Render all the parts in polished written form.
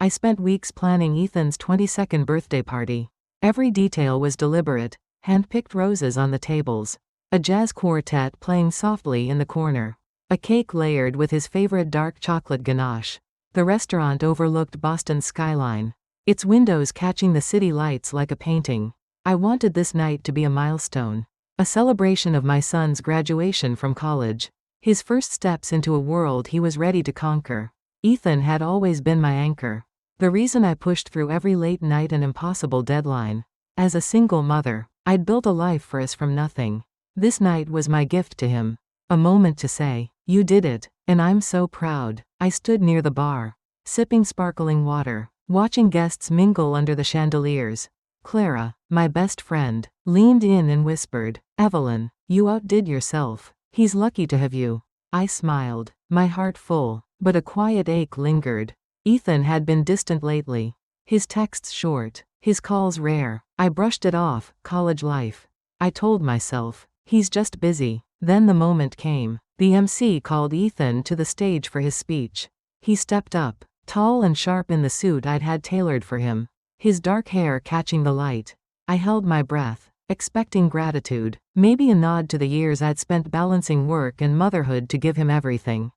I spent weeks planning Ethan's 22nd birthday party. Every detail was deliberate, hand-picked roses on the tables, a jazz quartet playing softly in the corner, a cake layered with his favorite dark chocolate ganache. The restaurant overlooked Boston's skyline, its windows catching the city lights like a painting. I wanted this night to be a milestone, a celebration of my son's graduation from college, his first steps into a world he was ready to conquer. Ethan had always been my anchor, the reason I pushed through every late night and impossible deadline. As a single mother, I'd built a life for us from nothing. This night was my gift to him, a moment to say, "You did it, and I'm so proud." I stood near the bar, sipping sparkling water, watching guests mingle under the chandeliers. Clara, my best friend, leaned in and whispered, "Evelyn, you outdid yourself. He's lucky to have you." I smiled, my heart full, but a quiet ache lingered. Ethan had been distant lately, his texts short, his calls rare. I brushed it off, college life. I told myself, he's just busy. Then the moment came. The MC called Ethan to the stage for his speech. He stepped up, tall and sharp in the suit I'd had tailored for him, his dark hair catching the light. I held my breath, expecting gratitude, maybe a nod to the years I'd spent balancing work and motherhood to give him everything.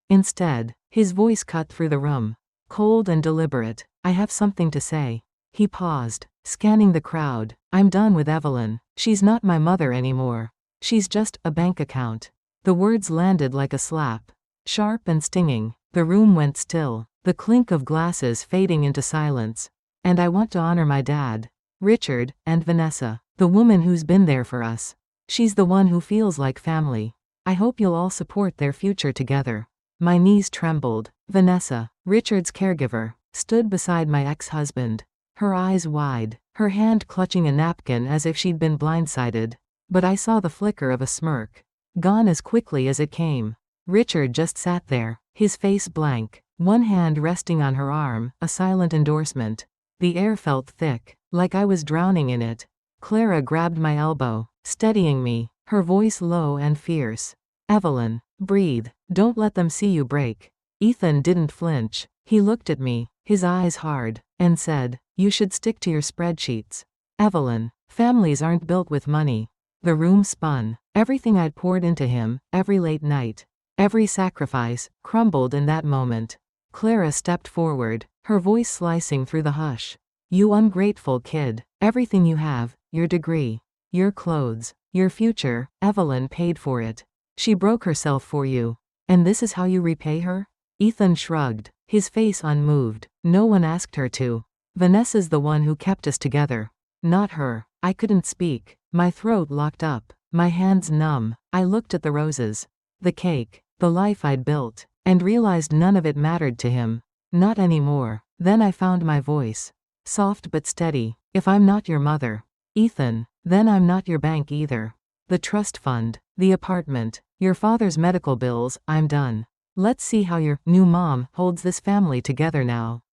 Instead, his voice cut through the room, cold and deliberate. "I have something to say." He paused, scanning the crowd. "I'm done with Evelyn. She's not my mother anymore. She's just a bank account." The words landed like a slap, sharp and stinging. The room went still, the clink of glasses fading into silence. "And I want to honor my dad, Richard, and Vanessa, the woman who's been there for us. She's the one who feels like family. I hope you'll all support their future together." My knees trembled. Vanessa, Richard's caregiver, stood beside my ex-husband, her eyes wide, her hand clutching a napkin as if she'd been blindsided. But I saw the flicker of a smirk, gone as quickly as it came. Richard just sat there, his face blank, one hand resting on her arm, a silent endorsement. The air felt thick, like I was drowning in it. Clara grabbed my elbow, steadying me, her voice low and fierce. "Evelyn, breathe, don't let them see you break." Ethan didn't flinch. He looked at me, his eyes hard, and said, "You should stick to your spreadsheets. Evelyn, families aren't built with money." The room spun. Everything I'd poured into him, every late night, every sacrifice, crumbled in that moment. Clara stepped forward, her voice slicing through the hush. "You ungrateful kid. Everything you have, your degree, your clothes, your future, Evelyn paid for it. She broke herself for you. And this is how you repay her?" Ethan shrugged, his face unmoved. "No one asked her to. Vanessa's the one who kept us together. Not her." I couldn't speak, my throat locked up, my hands numb. I looked at the roses, the cake, the life I'd built, and realized none of it mattered to him. Not anymore. Then I found my voice, soft but steady. "If I'm not your mother, Ethan, then I'm not your bank either. The trust fund, the apartment, your father's medical bills, I'm done. Let's see how your new mom holds this family together now."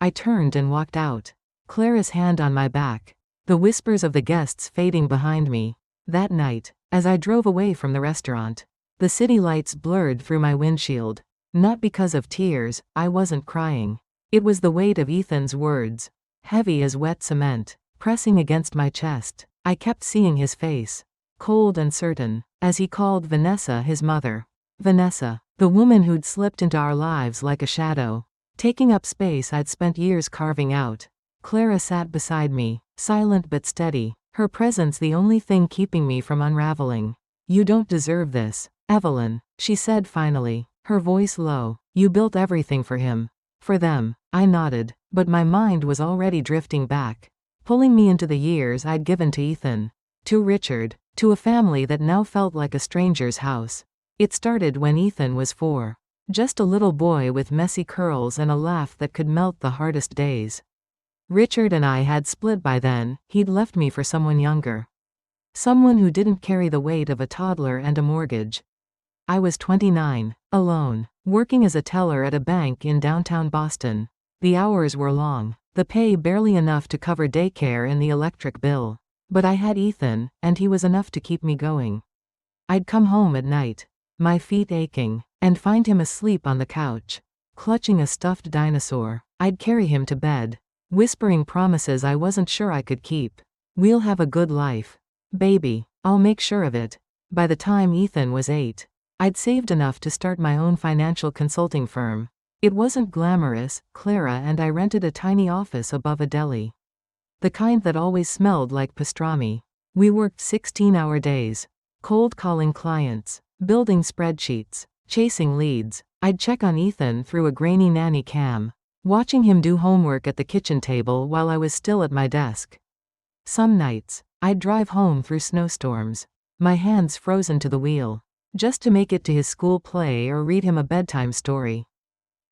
I turned and walked out, Clara's hand on my back, the whispers of the guests fading behind me. That night, as I drove away from the restaurant, the city lights blurred through my windshield. Not because of tears, I wasn't crying. It was the weight of Ethan's words, heavy as wet cement, pressing against my chest. I kept seeing his face, cold and certain, as he called Vanessa his mother. Vanessa, the woman who'd slipped into our lives like a shadow, taking up space I'd spent years carving out. Clara sat beside me, silent but steady, her presence the only thing keeping me from unraveling. "You don't deserve this, Evelyn," she said finally, her voice low. "You built everything for him. For them." I nodded, but my mind was already drifting back, pulling me into the years I'd given to Ethan, to Richard, to a family that now felt like a stranger's house. It started when Ethan was 4. Just a little boy with messy curls and a laugh that could melt the hardest days. Richard and I had split by then. He'd left me for someone younger. Someone who didn't carry the weight of a toddler and a mortgage. I was 29, alone, working as a teller at a bank in downtown Boston. The hours were long, the pay barely enough to cover daycare and the electric bill. But I had Ethan, and he was enough to keep me going. I'd come home at night, my feet aching, and find him asleep on the couch, clutching a stuffed dinosaur. I'd carry him to bed, whispering promises I wasn't sure I could keep. We'll have a good life. Baby, I'll make sure of it. By the time Ethan was 8, I'd saved enough to start my own financial consulting firm. It wasn't glamorous, Clara and I rented a tiny office above a deli. The kind that always smelled like pastrami. We worked 16-hour days, cold calling clients, building spreadsheets, chasing leads. I'd check on Ethan through a grainy nanny cam, watching him do homework at the kitchen table while I was still at my desk. Some nights, I'd drive home through snowstorms, my hands frozen to the wheel, just to make it to his school play or read him a bedtime story.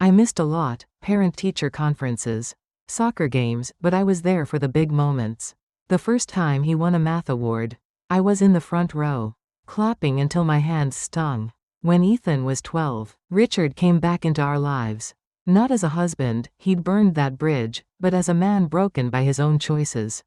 I missed a lot, parent-teacher conferences, soccer games, but I was there for the big moments. The first time he won a math award, I was in the front row, clapping until my hands stung. When Ethan was 12, Richard came back into our lives. Not as a husband, he'd burned that bridge, but as a man broken by his own choices.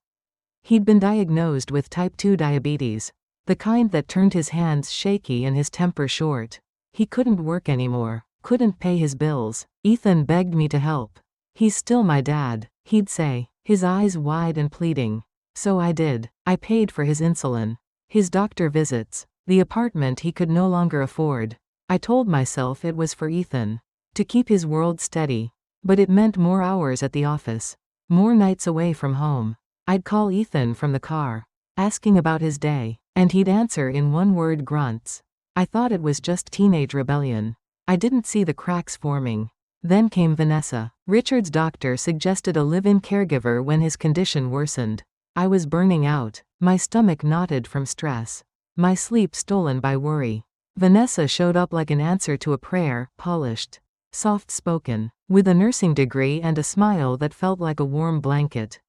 He'd been diagnosed with type 2 diabetes, the kind that turned his hands shaky and his temper short. He couldn't work anymore, couldn't pay his bills. Ethan begged me to help. "He's still my dad," he'd say, his eyes wide and pleading. So I did. I paid for his insulin, his doctor visits, the apartment he could no longer afford. I told myself it was for Ethan, to keep his world steady. But it meant more hours at the office, more nights away from home. I'd call Ethan from the car, asking about his day, and he'd answer in one-word grunts. I thought it was just teenage rebellion. I didn't see the cracks forming. Then came Vanessa. Richard's doctor suggested a live-in caregiver when his condition worsened. I was burning out, my stomach knotted from stress, my sleep stolen by worry. Vanessa showed up like an answer to a prayer, polished, soft-spoken, with a nursing degree and a smile that felt like a warm blanket.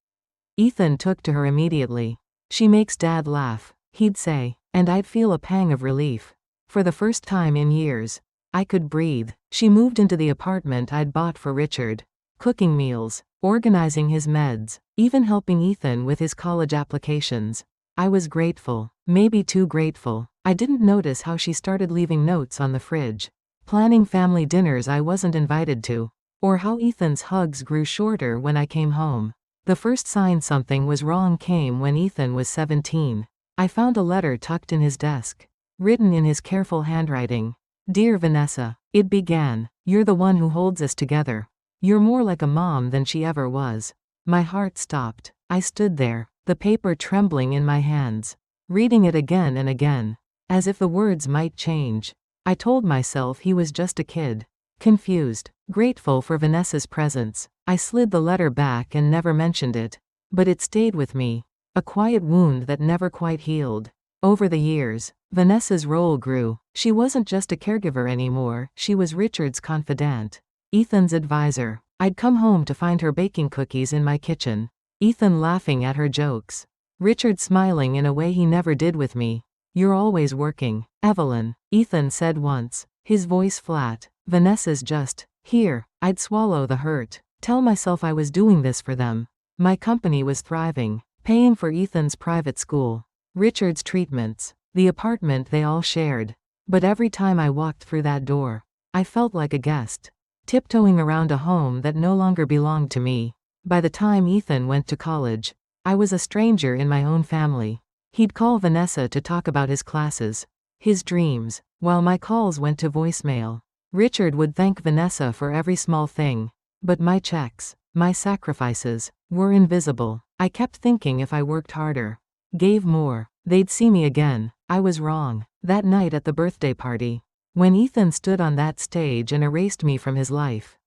Ethan took to her immediately. "She makes Dad laugh," he'd say, and I'd feel a pang of relief. For the first time in years, I could breathe. She moved into the apartment I'd bought for Richard, cooking meals, organizing his meds, even helping Ethan with his college applications. I was grateful, maybe too grateful. I didn't notice how she started leaving notes on the fridge, planning family dinners I wasn't invited to, or how Ethan's hugs grew shorter when I came home. The first sign something was wrong came when Ethan was 17. I found a letter tucked in his desk, written in his careful handwriting. "Dear Vanessa," it began, "you're the one who holds us together. You're more like a mom than she ever was." My heart stopped. I stood there, the paper trembling in my hands, reading it again and again, as if the words might change. I told myself he was just a kid, confused, grateful for Vanessa's presence. I slid the letter back and never mentioned it. But it stayed with me, a quiet wound that never quite healed. Over the years, Vanessa's role grew. She wasn't just a caregiver anymore, she was Richard's confidant, Ethan's advisor. I'd come home to find her baking cookies in my kitchen, Ethan laughing at her jokes, Richard smiling in a way he never did with me. "You're always working, Evelyn," Ethan said once, his voice flat. "Vanessa's just here." I'd swallow the hurt, tell myself I was doing this for them. My company was thriving, paying for Ethan's private school, Richard's treatments, the apartment they all shared. But every time I walked through that door, I felt like a guest, tiptoeing around a home that no longer belonged to me. By the time Ethan went to college, I was a stranger in my own family. He'd call Vanessa to talk about his classes, his dreams, while my calls went to voicemail. Richard would thank Vanessa for every small thing, but my checks, my sacrifices, were invisible. I kept thinking if I worked harder, gave more, they'd see me again. I was wrong. That night at the birthday party, when Ethan stood on that stage and erased me from his life,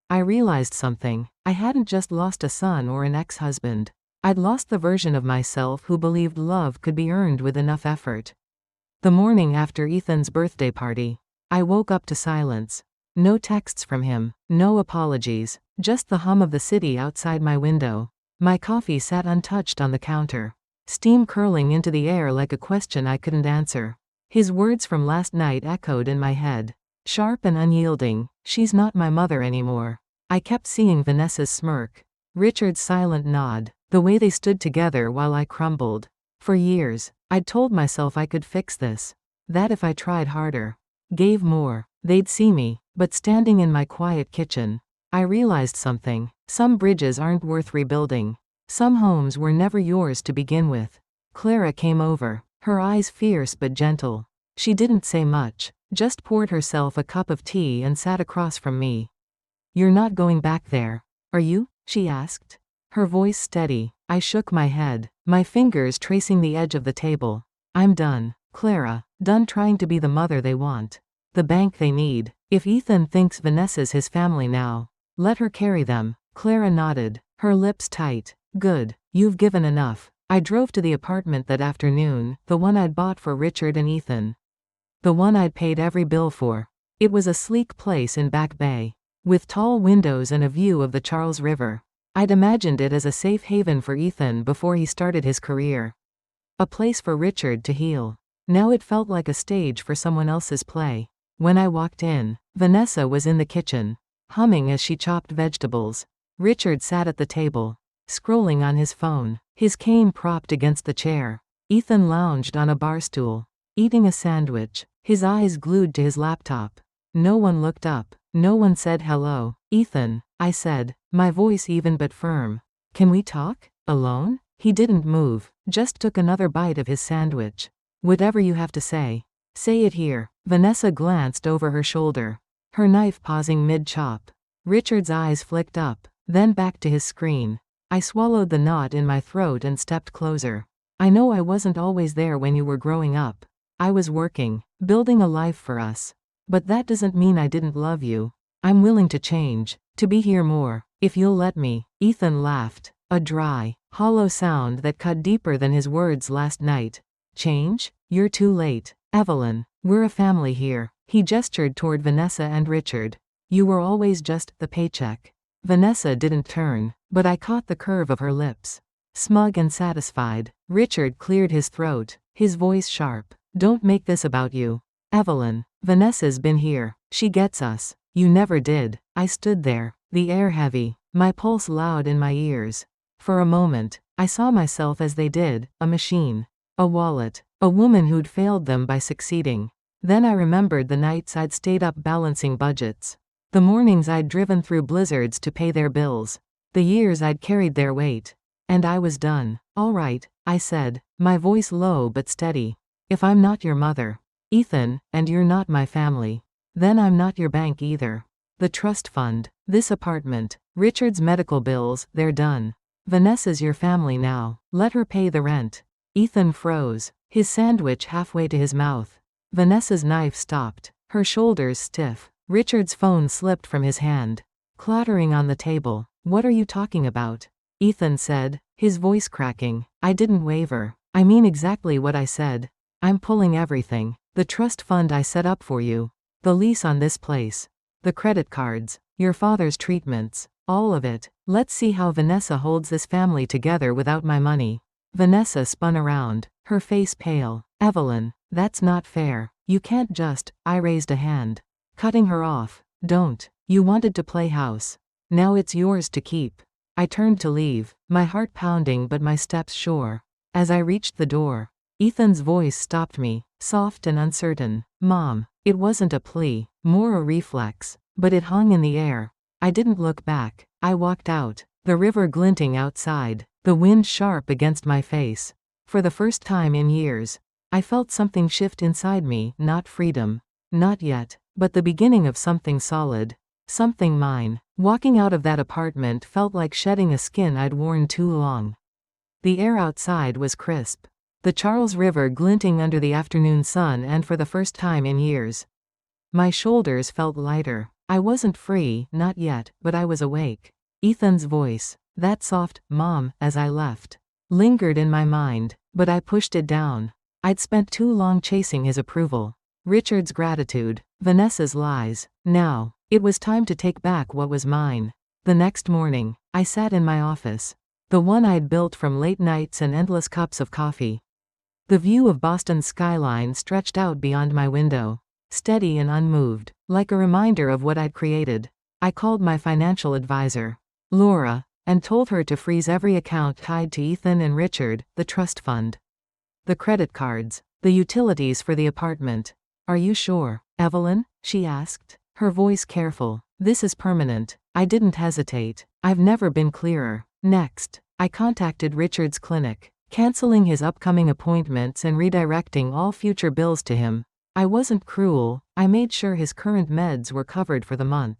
I realized something. I hadn't just lost a son or an ex-husband. I'd lost the version of myself who believed love could be earned with enough effort. The morning after Ethan's birthday party, I woke up to silence. No texts from him, no apologies, just the hum of the city outside my window. My coffee sat untouched on the counter, steam curling into the air like a question I couldn't answer. His words from last night echoed in my head, sharp and unyielding. "She's not my mother anymore." I kept seeing Vanessa's smirk, Richard's silent nod, the way they stood together while I crumbled. For years, I'd told myself I could fix this, that if I tried harder, gave more, they'd see me. But standing in my quiet kitchen, I realized something. Some bridges aren't worth rebuilding. Some homes were never yours to begin with. Clara came over, her eyes fierce but gentle. She didn't say much, just poured herself a cup of tea and sat across from me. "You're not going back there, are you?" she asked. Her voice steady. I shook my head, my fingers tracing the edge of the table. "I'm done, Clara, done trying to be the mother they want, the bank they need. If Ethan thinks Vanessa's his family now, let her carry them." Clara nodded, her lips tight. "Good, you've given enough." I drove to the apartment that afternoon, the one I'd bought for Richard and Ethan. The one I'd paid every bill for. It was a sleek place in Back Bay, with tall windows and a view of the Charles River. I'd imagined it as a safe haven for Ethan before he started his career. A place for Richard to heal. Now it felt like a stage for someone else's play. When I walked in, Vanessa was in the kitchen, humming as she chopped vegetables. Richard sat at the table, scrolling on his phone, his cane propped against the chair. Ethan lounged on a bar stool, eating a sandwich, his eyes glued to his laptop. No one looked up. No one said hello. "Ethan," I said, my voice even but firm. "Can we talk? Alone?" He didn't move, just took another bite of his sandwich. "Whatever you have to say. Say it here." Vanessa glanced over her shoulder, her knife pausing mid-chop. Richard's eyes flicked up, then back to his screen. I swallowed the knot in my throat and stepped closer. "I know I wasn't always there when you were growing up. I was working, building a life for us. But that doesn't mean I didn't love you. I'm willing to change, to be here more, if you'll let me." Ethan laughed, a dry, hollow sound that cut deeper than his words last night. "Change? You're too late, Evelyn. We're a family here." He gestured toward Vanessa and Richard. "You were always just the paycheck." Vanessa didn't turn, but I caught the curve of her lips. Smug and satisfied. Richard cleared his throat, his voice sharp. "Don't make this about you, Evelyn. Vanessa's been here. She gets us. You never did." I stood there, the air heavy, my pulse loud in my ears. For a moment, I saw myself as they did, a machine, a wallet, a woman who'd failed them by succeeding. Then I remembered the nights I'd stayed up balancing budgets, the mornings I'd driven through blizzards to pay their bills, the years I'd carried their weight. And I was done. "All right," I said, my voice low but steady. "If I'm not your mother, Ethan, and you're not my family, then I'm not your bank either. The trust fund, this apartment, Richard's medical bills, they're done. Vanessa's your family now. Let her pay the rent." Ethan froze, his sandwich halfway to his mouth. Vanessa's knife stopped, her shoulders stiff. Richard's phone slipped from his hand, clattering on the table. "What are you talking about?" Ethan said, his voice cracking. I didn't waver. "I mean exactly what I said. I'm pulling everything. The trust fund I set up for you. The lease on this place. The credit cards. Your father's treatments. All of it. Let's see how Vanessa holds this family together without my money." Vanessa spun around, her face pale. "Evelyn, that's not fair. You can't just." I raised a hand, cutting her off. "Don't. You wanted to play house. Now it's yours to keep." I turned to leave, my heart pounding but my steps sure. As I reached the door, Ethan's voice stopped me, soft and uncertain. "Mom." It wasn't a plea, more a reflex, but it hung in the air. I didn't look back. I walked out, the river glinting outside, the wind sharp against my face. For the first time in years, I felt something shift inside me, not freedom. Not yet, but the beginning of something solid. Something mine. Walking out of that apartment felt like shedding a skin I'd worn too long. The air outside was crisp, the Charles River glinting under the afternoon sun, and for the first time in years, my shoulders felt lighter. I wasn't free, not yet, but I was awake. Ethan's voice, that soft, "Mom," as I left, lingered in my mind, but I pushed it down. I'd spent too long chasing his approval, Richard's gratitude, Vanessa's lies. Now, it was time to take back what was mine. The next morning, I sat in my office, the one I'd built from late nights and endless cups of coffee. The view of Boston's skyline stretched out beyond my window, steady and unmoved, like a reminder of what I'd created. I called my financial advisor, Laura, and told her to freeze every account tied to Ethan and Richard, the trust fund, the credit cards, the utilities for the apartment. "Are you sure, Evelyn?" she asked. her voice careful. This is permanent. I didn't hesitate. I've never been clearer. Next, I contacted Richard's clinic, canceling his upcoming appointments and redirecting all future bills to him. I wasn't cruel, I made sure his current meds were covered for the month.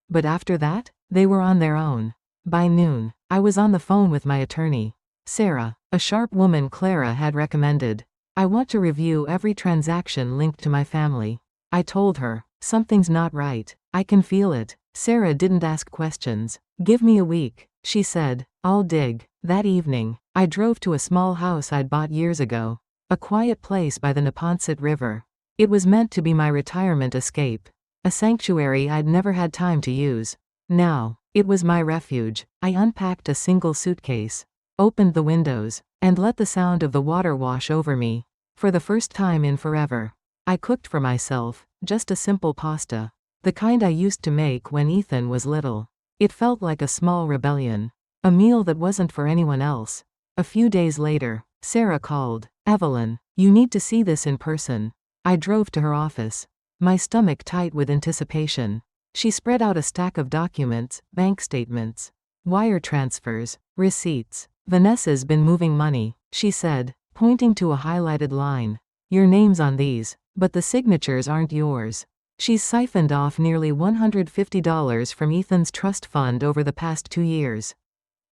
But after that, they were on their own. By noon, I was on the phone with my attorney. Sarah, a sharp woman Clara had recommended. I want to review every transaction linked to my family. I told her, something's not right. I can feel it. Sarah didn't ask questions. Give me a week, she said. I'll dig. That evening, I drove to a small house I'd bought years ago. A quiet place by the Neponset River. It was meant to be my retirement escape. A sanctuary I'd never had time to use. Now, it was my refuge. I unpacked a single suitcase, opened the windows, and let the sound of the water wash over me. For the first time in forever, I cooked for myself, just a simple pasta. The kind I used to make when Ethan was little. It felt like a small rebellion. A meal that wasn't for anyone else. A few days later, Sarah called. Evelyn, you need to see this in person. I drove to her office, my stomach tight with anticipation. She spread out a stack of documents, bank statements, wire transfers, receipts. Vanessa's been moving money, she said, pointing to a highlighted line. Your name's on these, but the signatures aren't yours. She's siphoned off nearly $150 from Ethan's trust fund over the past 2 years.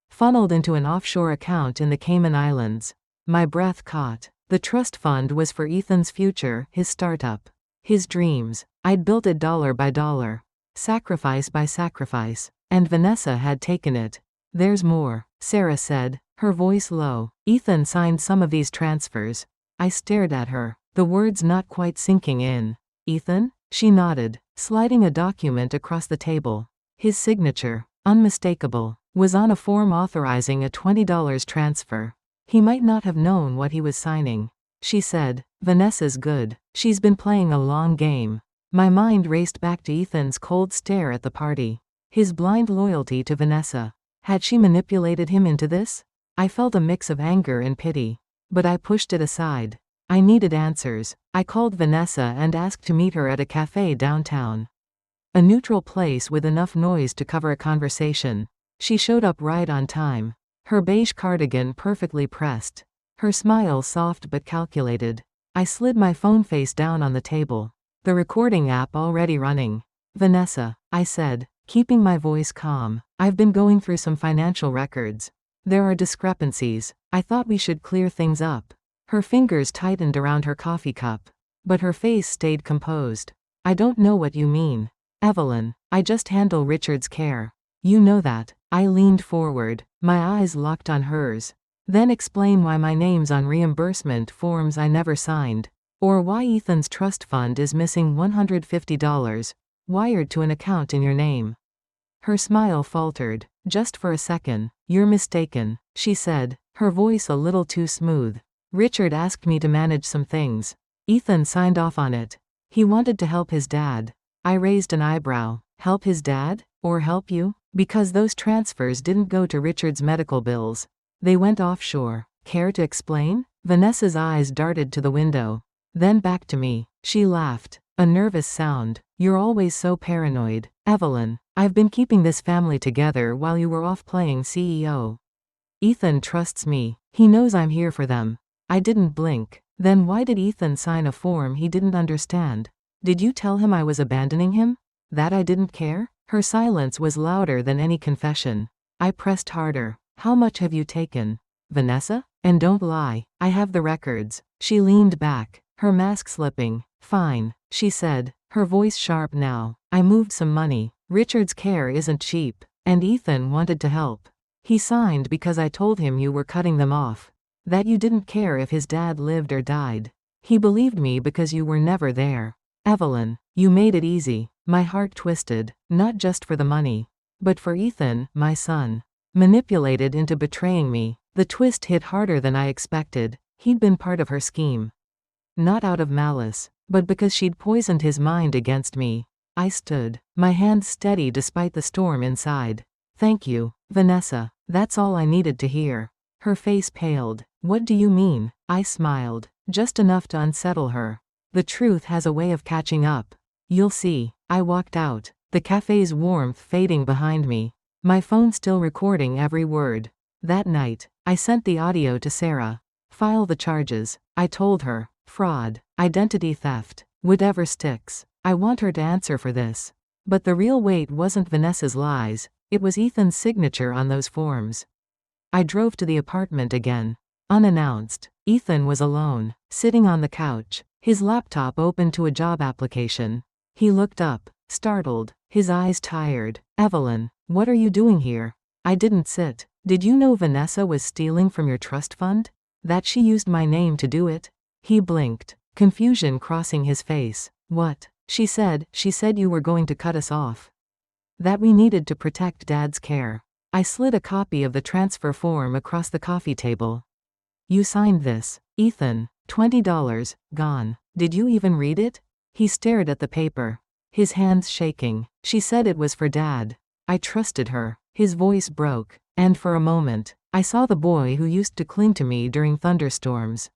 Funneled into an offshore account in the Cayman Islands. My breath caught. The trust fund was for Ethan's future, his startup. His dreams. I'd built it dollar by dollar. Sacrifice by sacrifice. And Vanessa had taken it. There's more, Sarah said, her voice low. Ethan signed some of these transfers. I stared at her, the words not quite sinking in. Ethan? She nodded, sliding a document across the table. His signature, unmistakable, was on a form authorizing a $20 transfer. He might not have known what he was signing. She said, Vanessa's good. She's been playing a long game. My mind raced back to Ethan's cold stare at the party. His blind loyalty to Vanessa. Had she manipulated him into this? I felt a mix of anger and pity. But I pushed it aside. I needed answers. I called Vanessa and asked to meet her at a cafe downtown. A neutral place with enough noise to cover a conversation. She showed up right on time. Her beige cardigan perfectly pressed. Her smile soft but calculated. I slid my phone face down on the table. The recording app already running. Vanessa, I said, keeping my voice calm. I've been going through some financial records. There are discrepancies. I thought we should clear things up. Her fingers tightened around her coffee cup. But her face stayed composed. I don't know what you mean. Evelyn, I just handle Richard's care. You know that. I leaned forward, my eyes locked on hers. Then explain why my name's on reimbursement forms I never signed. Or why Ethan's trust fund is missing $150, wired to an account in your name. Her smile faltered, just for a second. You're mistaken, she said, her voice a little too smooth. Richard asked me to manage some things. Ethan signed off on it. He wanted to help his dad. I raised an eyebrow. Help his dad? Or help you? Because those transfers didn't go to Richard's medical bills. They went offshore. Care to explain? Vanessa's eyes darted to the window. Then back to me. She laughed. A nervous sound. You're always so paranoid. Evelyn, I've been keeping this family together while you were off playing CEO. Ethan trusts me. He knows I'm here for them. I didn't blink. Then why did Ethan sign a form he didn't understand? Did you tell him I was abandoning him? That I didn't care? Her silence was louder than any confession. I pressed harder. How much have you taken? Vanessa? And don't lie. I have the records. She leaned back, her mask slipping. Fine, she said, her voice sharp now. I moved some money. Richard's care isn't cheap. And Ethan wanted to help. He signed because I told him you were cutting them off. That you didn't care if his dad lived or died. He believed me because you were never there. Evelyn, you made it easy. My heart twisted, not just for the money, but for Ethan, my son. Manipulated into betraying me. The twist hit harder than I expected. He'd been part of her scheme. Not out of malice, but because she'd poisoned his mind against me. I stood, my hands steady despite the storm inside. Thank you, Vanessa. That's all I needed to hear. Her face paled. What do you mean? I smiled, just enough to unsettle her. The truth has a way of catching up. You'll see. I walked out, the cafe's warmth fading behind me. My phone still recording every word. That night, I sent the audio to Sarah. File the charges, I told her. Fraud, identity theft, whatever sticks. I want her to answer for this. But the real weight wasn't Vanessa's lies, it was Ethan's signature on those forms. I drove to the apartment again. Unannounced, Ethan was alone, sitting on the couch, his laptop open to a job application. He looked up, startled, his eyes tired. Evelyn, what are you doing here? I didn't sit. Did you know Vanessa was stealing from your trust fund? That she used my name to do it? He blinked, confusion crossing his face. What? She said you were going to cut us off. That we needed to protect Dad's care. I slid a copy of the transfer form across the coffee table. You signed this, Ethan. $20, gone. Did you even read it? He stared at the paper, his hands shaking. She said it was for Dad. I trusted her. His voice broke, and for a moment, I saw the boy who used to cling to me during thunderstorms.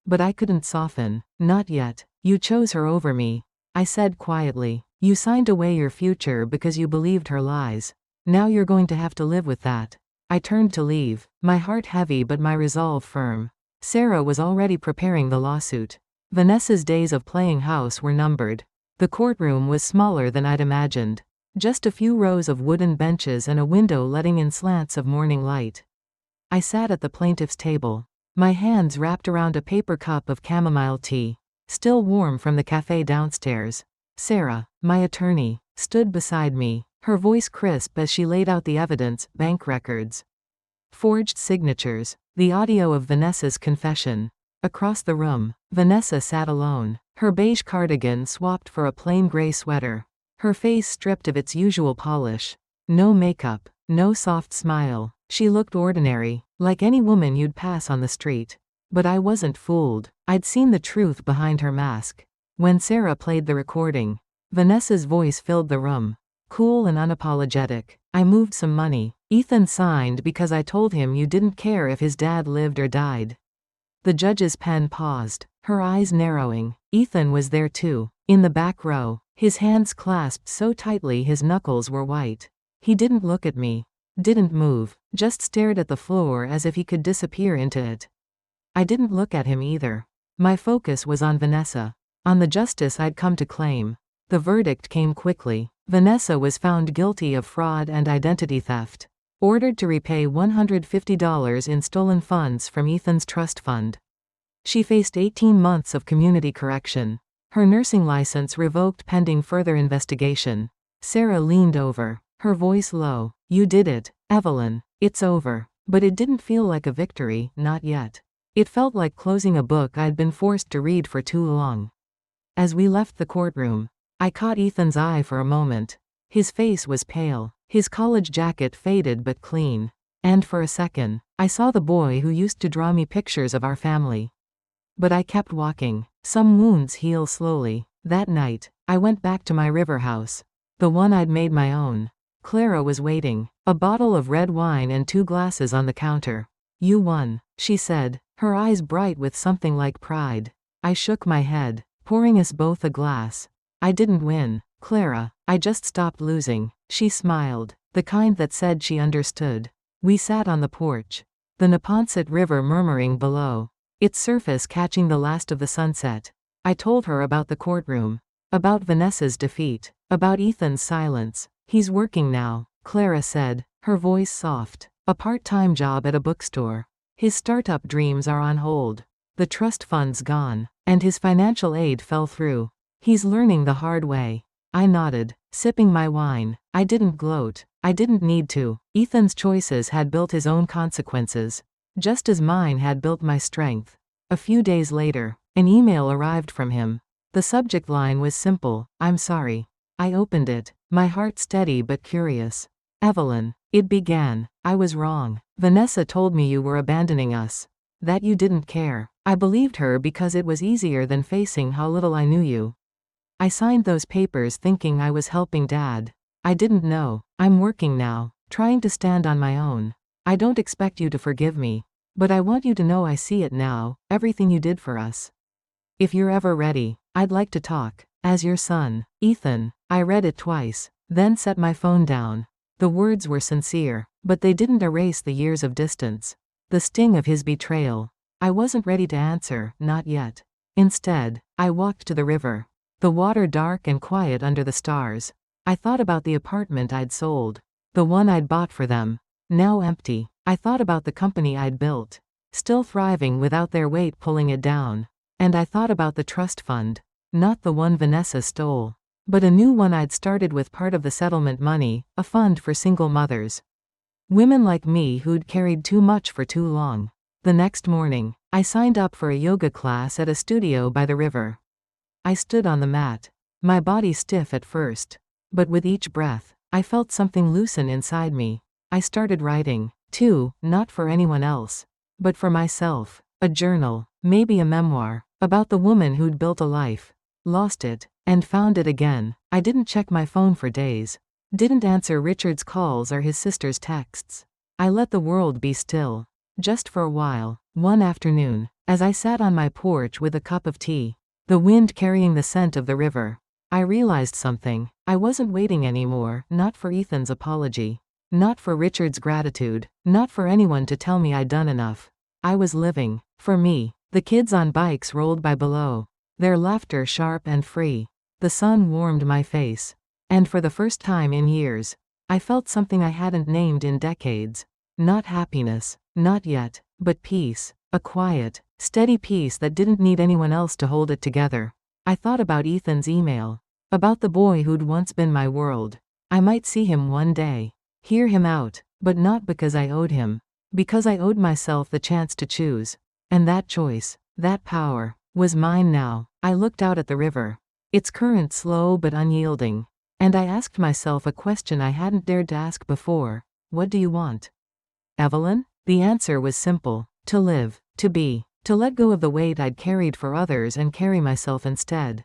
But I couldn't soften. Not yet. You chose her over me. I said quietly. You signed away your future because you believed her lies. Now you're going to have to live with that. I turned to leave, my heart heavy but my resolve firm. Sarah was already preparing the lawsuit. Vanessa's days of playing house were numbered. The courtroom was smaller than I'd imagined. Just a few rows of wooden benches and a window letting in slants of morning light. I sat at the plaintiff's table, my hands wrapped around a paper cup of chamomile tea, still warm from the cafe downstairs. Sarah, my attorney, stood beside me, her voice crisp as she laid out the evidence, bank records, forged signatures, the audio of Vanessa's confession. Across the room, Vanessa sat alone, her beige cardigan swapped for a plain gray sweater, her face stripped of its usual polish. No makeup, no soft smile. She looked ordinary, like any woman you'd pass on the street. But I wasn't fooled. I'd seen the truth behind her mask. When Sarah played the recording, Vanessa's voice filled the room, cool and unapologetic. I moved some money. Ethan signed because I told him you didn't care if his dad lived or died. The judge's pen paused, her eyes narrowing. Ethan was there too, in the back row, his hands clasped so tightly his knuckles were white. He didn't look at me, didn't move, just stared at the floor as if he could disappear into it. I didn't look at him either. My focus was on Vanessa, on the justice I'd come to claim. The verdict came quickly. Vanessa was found guilty of fraud and identity theft, ordered to repay $150 in stolen funds from Ethan's trust fund. She faced 18 months of community correction, her nursing license revoked pending further investigation. Sarah leaned over, her voice low. You did it, Evelyn. It's over. But it didn't feel like a victory, not yet. It felt like closing a book I'd been forced to read for too long. As we left the courtroom, I caught Ethan's eye for a moment. His face was pale, his college jacket faded but clean. And for a second, I saw the boy who used to draw me pictures of our family. But I kept walking. Some wounds heal slowly. That night, I went back to my river house, the one I'd made my own. Clara was waiting, a bottle of red wine and 2 glasses on the counter. You won, she said, her eyes bright with something like pride. I shook my head, pouring us both a glass. I didn't win, Clara, I just stopped losing. She smiled, the kind that said she understood. We sat on the porch, the Neponset River murmuring below, its surface catching the last of the sunset. I told her about the courtroom, about Vanessa's defeat, about Ethan's silence. He's working now, Clara said, her voice soft. A part-time job at a bookstore. His startup dreams are on hold. The trust fund's gone, and his financial aid fell through. He's learning the hard way. I nodded, sipping my wine. I didn't gloat. I didn't need to. Ethan's choices had built his own consequences, just as mine had built my strength. A few days later, an email arrived from him. The subject line was simple, I'm sorry. I opened it, my heart steady but curious. Evelyn, it began. I was wrong. Vanessa told me you were abandoning us. That you didn't care. I believed her because it was easier than facing how little I knew you. I signed those papers thinking I was helping Dad. I didn't know. I'm working now, trying to stand on my own. I don't expect you to forgive me. But I want you to know I see it now, everything you did for us. If you're ever ready, I'd like to talk. As your son, Ethan. I read it twice, then set my phone down. The words were sincere, but they didn't erase the years of distance. The sting of his betrayal. I wasn't ready to answer, not yet. Instead, I walked to the river. The water dark and quiet under the stars. I thought about the apartment I'd sold. The one I'd bought for them. Now empty. I thought about the company I'd built. Still thriving without their weight pulling it down. And I thought about the trust fund. Not the one Vanessa stole. But a new one I'd started with part of the settlement money, a fund for single mothers. Women like me who'd carried too much for too long. The next morning, I signed up for a yoga class at a studio by the river. I stood on the mat. My body stiff at first. But with each breath, I felt something loosen inside me. I started writing, too, not for anyone else. But for myself. A journal, maybe a memoir, about the woman who'd built a life. Lost it, and found it again. I didn't check my phone for days. Didn't answer Richard's calls or his sister's texts. I let the world be still. Just for a while. One afternoon, as I sat on my porch with a cup of tea, the wind carrying the scent of the river, I realized something. I wasn't waiting anymore, not for Ethan's apology. Not for Richard's gratitude. Not for anyone to tell me I'd done enough. I was living. For me. The kids on bikes rolled by below. Their laughter sharp and free. The sun warmed my face. And for the first time in years, I felt something I hadn't named in decades. Not happiness. Not yet. But peace. A quiet, steady peace that didn't need anyone else to hold it together. I thought about Ethan's email. About the boy who'd once been my world. I might see him one day. Hear him out. But not because I owed him. Because I owed myself the chance to choose. And that choice, that power, was mine now. I looked out at the river. Its current slow but unyielding. And I asked myself a question I hadn't dared to ask before. What do you want? Evelyn? The answer was simple. To live. To be. To let go of the weight I'd carried for others and carry myself instead.